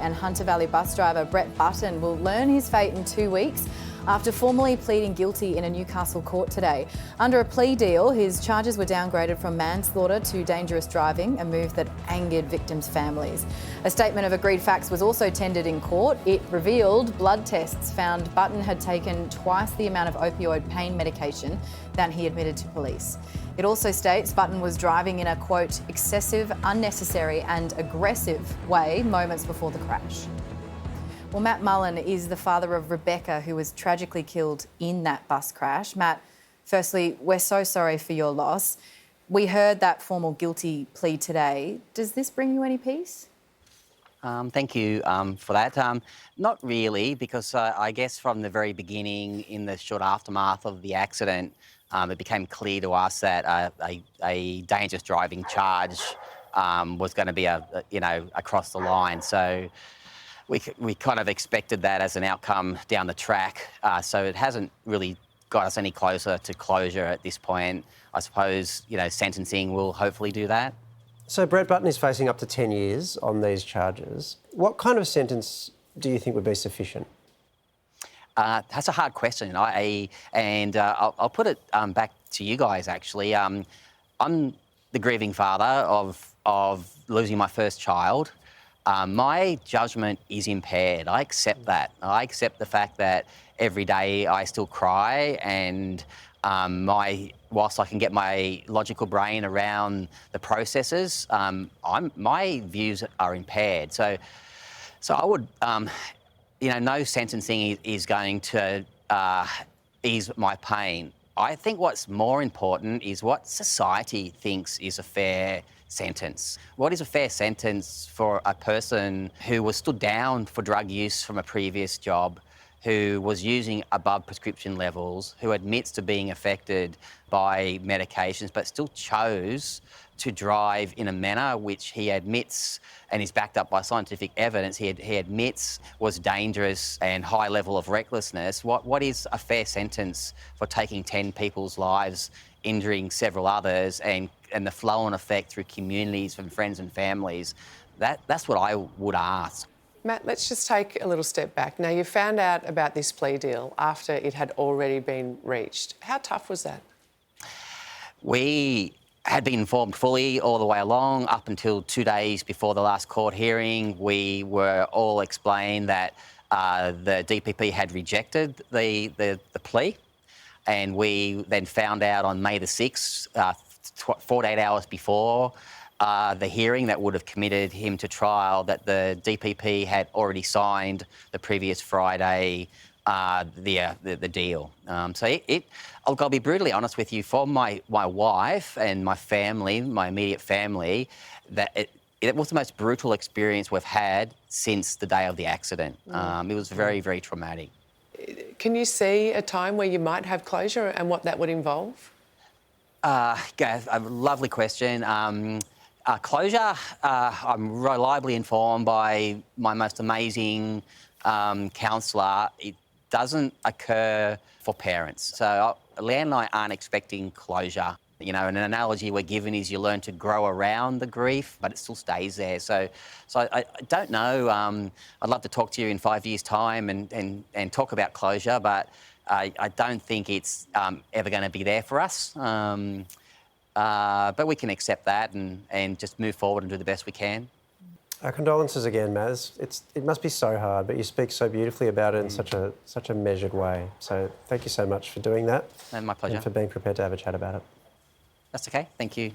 And Hunter Valley bus driver Brett Button will learn his fate in 2 weeks after formally pleading guilty in a Newcastle court today. Under a plea deal, his charges were downgraded from manslaughter to dangerous driving, a move that angered victims' families. A statement of agreed facts was also tendered in court. It revealed blood tests found Button had taken twice the amount of opioid pain medication than he admitted to police. It also states Button was driving in a, quote, excessive, unnecessary and aggressive way moments before the crash. Well, Matt Mullen is the father of Rebecca, who was tragically killed in that bus crash. Matt, firstly, we're so sorry for your loss. We heard that formal guilty plea today. Does this bring you any peace? Thank you for that. Not really, because I guess from the very beginning, in the short aftermath of the accident, it became clear to us that a dangerous driving charge was going to be across the line. So we kind of expected that as an outcome down the track. So it hasn't really got us any closer to closure at this point. I suppose sentencing will hopefully do that. So Brett Button is facing up to 10 years on these charges. What kind of sentence do you think would be sufficient? That's a hard question, I'll put it back to you guys, actually. I'm the grieving father of losing my first child. My judgment is impaired. I accept that. I accept the fact that every day I still cry, and whilst I can get my logical brain around the processes, my views are impaired. So I would, no sentencing is going to ease my pain. I think what's more important is what society thinks is a fair sentence. What is a fair sentence for a person who was stood down for drug use from a previous job, who was using above prescription levels, who admits to being affected by medications, but still chose to drive in a manner which he admits, and is backed up by scientific evidence, he admits was dangerous and high level of recklessness. What is a fair sentence for taking 10 people's lives, injuring several others, and the flow-on effect through communities and friends and families? That's what I would ask. Matt, let's just take a little step back. Now, you found out about this plea deal after it had already been reached. How tough was that? We had been informed fully all the way along up until 2 days before the last court hearing. We were all explained that the DPP had rejected the plea, and we then found out on May the 6th, 48 hours before the hearing that would have committed him to trial, that the DPP had already signed the previous Friday the deal. I'll be brutally honest with you, for my wife and my family, my immediate family, that it was the most brutal experience we've had since the day of the accident. It was very, very traumatic. Can you see a time where you might have closure and what that would involve? Gav, a lovely question. Closure, I'm reliably informed by my most amazing counsellor. It doesn't occur for parents. So Leanne and I aren't expecting closure. An analogy we're given is you learn to grow around the grief, but it still stays there. So I don't know. I'd love to talk to you in 5 years' time and talk about closure, but I don't think it's ever going to be there for us. But we can accept that and just move forward and do the best we can. Our condolences again, Maz. It must be so hard, but you speak so beautifully about it in such a measured way. So thank you so much for doing that. And my pleasure. And for being prepared to have a chat about it. That's okay. Thank you.